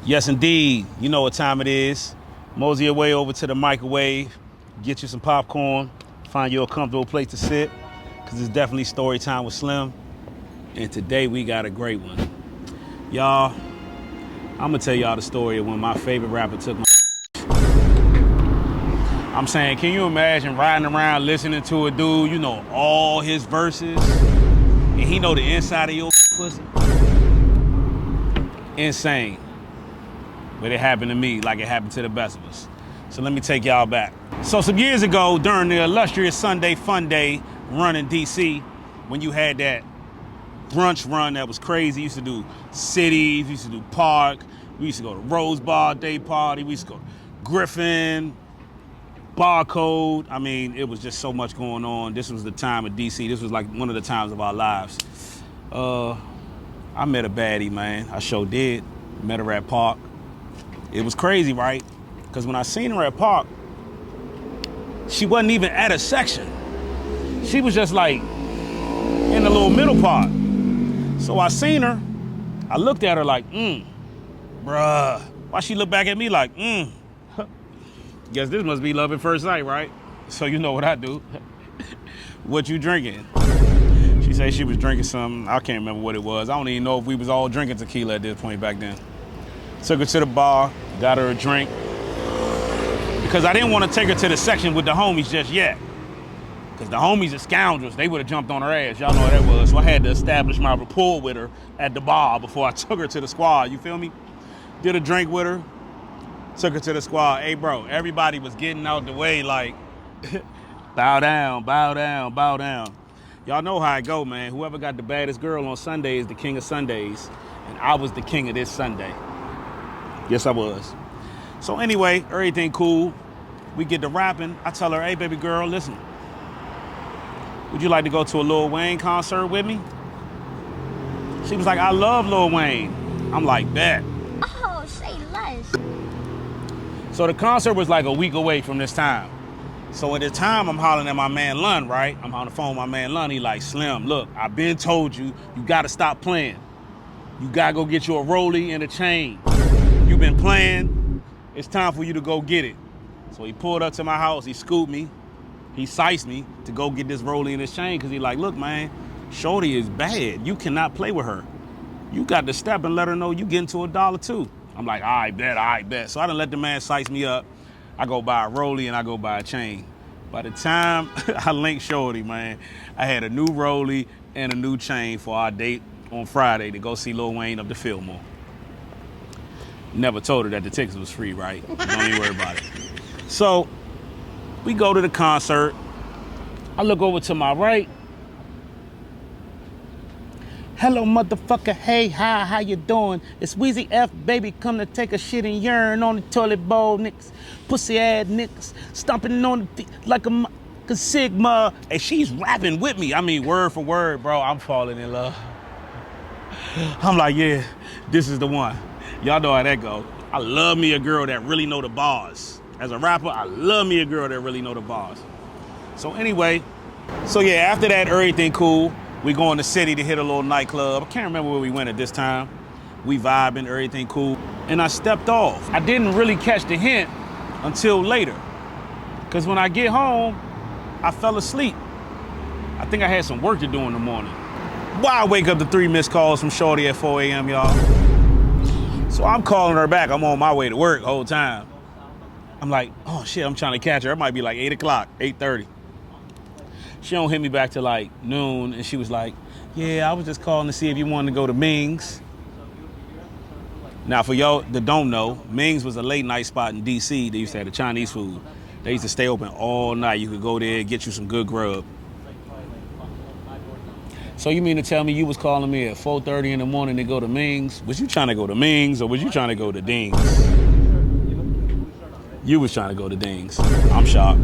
Yes, indeed. You know what time it is. Mosey your way over to the microwave, get you some popcorn, find you a comfortable place to sit, because it's definitely story time with Slim. And today we got a great one. Y'all, I'm going to tell y'all the story of when my favorite rapper took my I'm saying, can you imagine riding around listening to a dude, you know all his verses, and he know the inside of your pussy? Insane. But it happened to me like it happened to the best of us. So let me take y'all back. So some years ago, during the illustrious Sunday Fun Day run in DC, when you had that brunch run that was crazy, you used to do cities, you used to do park, we used to go to Rose Bar Day Party, we used to go to Griffin, Barcode. I mean, it was just so much going on. This was the time of DC. This was like one of the times of our lives. I met a baddie, man. I sure did. Met her at Park. It was crazy, right? Because when I seen her at Park, she wasn't even at a section. She was just like in the little middle part. So I seen her, I looked at her like, bruh. Why she look back at me like, Guess this must be love at first sight, right? So you know what I do. What you drinking? She said she was drinking something. I can't remember what it was. I don't even know if we was all drinking tequila at this point back then. Took her to the bar, got her a drink. Because I didn't want to take her to the section with the homies just yet. Because the homies are scoundrels. They would have jumped on her ass. Y'all know what that was. So I had to establish my rapport with her at the bar before I took her to the squad. You feel me? Did a drink with her. Took her to the squad. Hey, bro, everybody was getting out the way like, bow down, bow down, bow down. Y'all know how it go, man. Whoever got the baddest girl on Sunday is the king of Sundays. And I was the king of this Sunday. Yes, I was. So anyway, everything cool. We get to rapping. I tell her, hey, baby girl, listen. Would you like to go to a Lil Wayne concert with me? She was like, I love Lil Wayne. I'm like, bet. Oh, say less. So the concert was like a week away from this time. So at the time, I'm hollering at my man Lun, right? I'm on the phone with my man Lun. He like, Slim, look, I've been told you, you gotta stop playing. You gotta go get you a rollie and a chain. You've been playing, it's time for you to go get it. So he pulled up to my house, he scooped me, he sized me to go get this rollie and this chain, because he like, look, man, Shorty is bad. You cannot play with her. You got to step and let her know you get into $1 too. I'm like, all right, bet. So I done let the man size me up. I go buy a rollie and I go buy a chain. By the time I linked Shorty, man, I had a new rollie and a new chain for our date on Friday to go see Lil Wayne up to Fillmore. Never told her that the tickets was free, right? Don't even worry about it. So we go to the concert. I look over to my right. Hello, motherfucker. Hey, hi, how you doing? It's Weezy F, baby. Come to take a shit and yearn on the toilet bowl, niggas. Pussy ass niggas. Stomping on the feet like a Sigma. And she's rapping with me. I mean, word for word, bro. I'm falling in love. I'm like, yeah, this is the one. Y'all know how that go. I love me a girl that really know the bars. As a rapper, I love me a girl that really know the bars. So anyway, after that, everything cool. We go in the city to hit a little nightclub. I can't remember where we went at this time. We vibing, everything cool. And I stepped off. I didn't really catch the hint until later. Because when I get home, I fell asleep. I think I had some work to do in the morning. Why I wake up to 3 missed calls from Shorty at 4 a.m., y'all. So I'm calling her back. I'm on my way to work the whole time. I'm like, oh shit, I'm trying to catch her. It might be like 8 o'clock, 8:30. She don't hit me back till like noon, and she was like, yeah, I was just calling to see if you wanted to go to Ming's. Now, for y'all that don't know, Ming's was a late night spot in D.C. They used to have the Chinese food. They used to stay open all night. You could go there and get you some good grub. So you mean to tell me you was calling me at 4:30 in the morning to go to Ming's? Was you trying to go to Ming's or was you trying to go to Ding's? You was trying to go to Ding's. I'm shocked.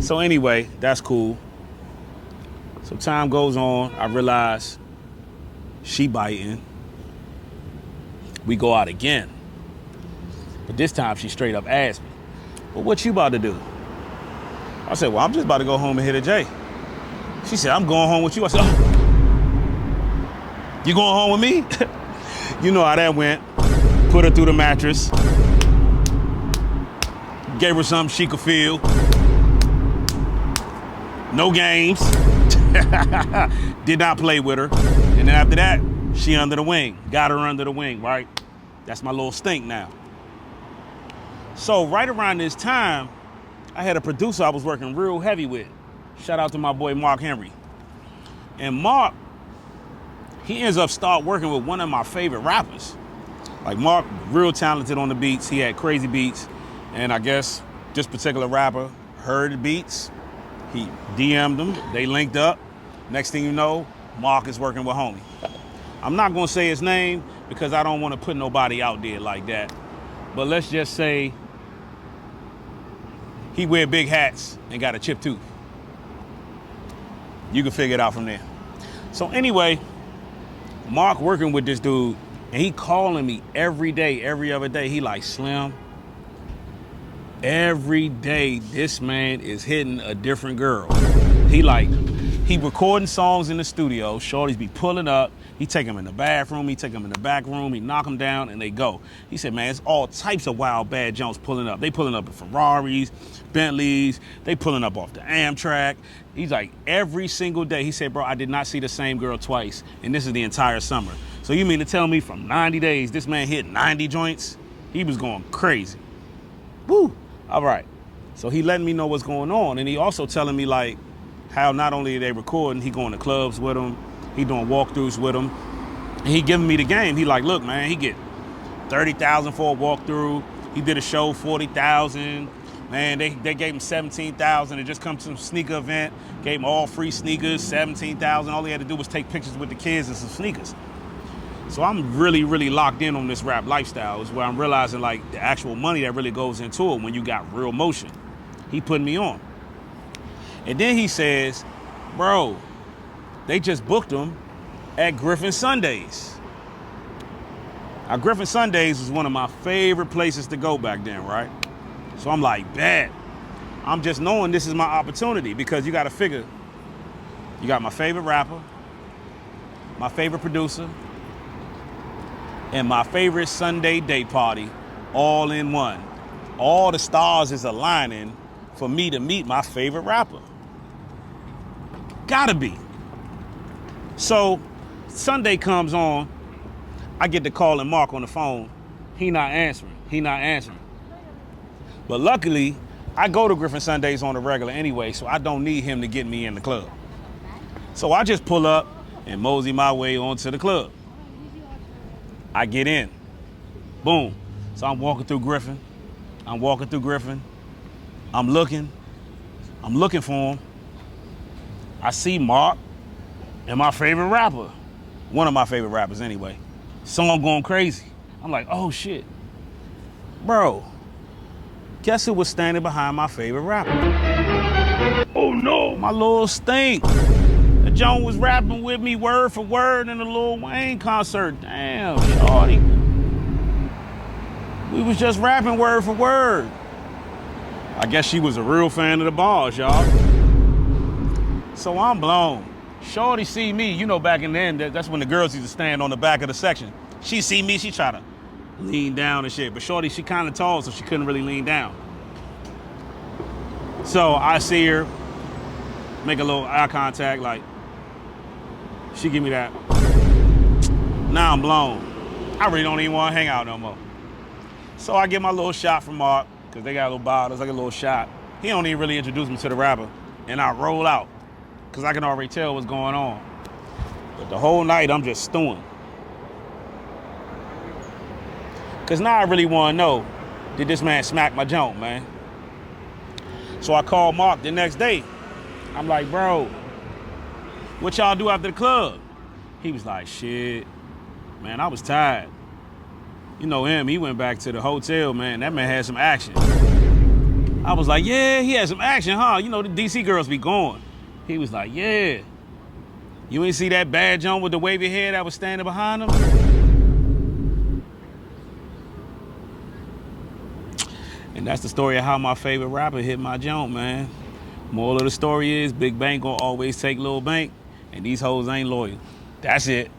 So anyway, that's cool. So time goes on, I realize she biting. We go out again. But this time she straight up asked me, well, what you about to do? I said, well, I'm just about to go home and hit a J. She said, I'm going home with you. I said, oh, you going home with me? You know how that went. Put her through the mattress. Gave her something she could feel. No games. Did not play with her. And then after that, she under the wing. Got her under the wing, right? That's my little stink now. So right around this time, I had a producer I was working real heavy with. Shout out to my boy Mark Henry. And Mark, he ends up start working with one of my favorite rappers. Like Mark, real talented on the beats. He had crazy beats. And I guess this particular rapper heard the beats. He DM'd them. They linked up. Next thing you know, Mark is working with homie. I'm not gonna say his name because I don't want to put nobody out there like that. But let's just say he wear big hats and got a chipped tooth. You can figure it out from there. So anyway, Mark working with this dude, and he calling me every day, every other day. He like, Slim, every day this man is hitting a different girl. He recording songs in the studio. Shorties be pulling up. He take them in the bathroom. He take them in the back room. He knock them down and they go. He said, man, it's all types of wild bad Jones pulling up. They pulling up in Ferraris, Bentleys. They pulling up off the Amtrak. He's like, every single day. He said, bro, I did not see the same girl twice. And this is the entire summer. So you mean to tell me from 90 days, this man hit 90 joints? He was going crazy. Woo. All right. So he letting me know what's going on. And he also telling me like how not only are they recording, he going to clubs with them. He doing walkthroughs with them. And he giving me the game. He like, look, man, he get 30,000 for a walkthrough. He did a show, 40,000. Man, they gave him 17,000. It just come to some sneaker event. Gave him all free sneakers, 17,000. All he had to do was take pictures with the kids and some sneakers. So I'm really, really locked in on this rap lifestyle. Is where I'm realizing like the actual money that really goes into it when you got real motion. He putting me on. And then he says, bro, they just booked him at Griffin Sundays. Now, Griffin Sundays was one of my favorite places to go back then, right? So I'm like, bet. I'm just knowing this is my opportunity because you got to figure, you got my favorite rapper, my favorite producer, and my favorite Sunday date party all in one. All the stars is aligning for me to meet my favorite rapper. Gotta be. So Sunday comes on, I get to calling Mark on the phone. He not answering. But luckily, I go to Griffin Sundays on the regular anyway, so I don't need him to get me in the club. So I just pull up and mosey my way onto the club. I get in. Boom. So I'm walking through Griffin. I'm looking for him. I see Mark and my favorite rapper. One of my favorite rappers anyway. Song going crazy. I'm like, oh shit. Bro, guess who was standing behind my favorite rapper? Oh no. My little stink. The Joan was rapping with me word for word in the Lil Wayne concert. Damn, shorty. We was just rapping word for word. I guess she was a real fan of the bars, y'all. So I'm blown. Shorty see me, you know back in then, that's when the girls used to stand on the back of the section. She see me, she try to lean down and shit. But Shorty, she kind of tall, so she couldn't really lean down. So I see her, make a little eye contact, like, she give me that. Now I'm blown. I really don't even want to hang out no more. So I get my little shot from Mark, because they got little bottles, I get a little shot. He don't even really introduce me to the rapper. And I roll out, because I can already tell what's going on. But the whole night, I'm just stewing. Because now I really want to know, did this man smack my junk, man? So I called Mark the next day. I'm like, bro, what y'all do after the club? He was like, shit, man, I was tired. You know him, he went back to the hotel, man. That man had some action. I was like, yeah, he had some action, huh? You know, the DC girls be going. He was like, yeah. You ain't see that bad junk with the wavy hair that was standing behind him? And that's the story of how my favorite rapper hit my junk, man. Moral of the story is, Big Bank gonna always take Lil Bank, and these hoes ain't loyal. That's it.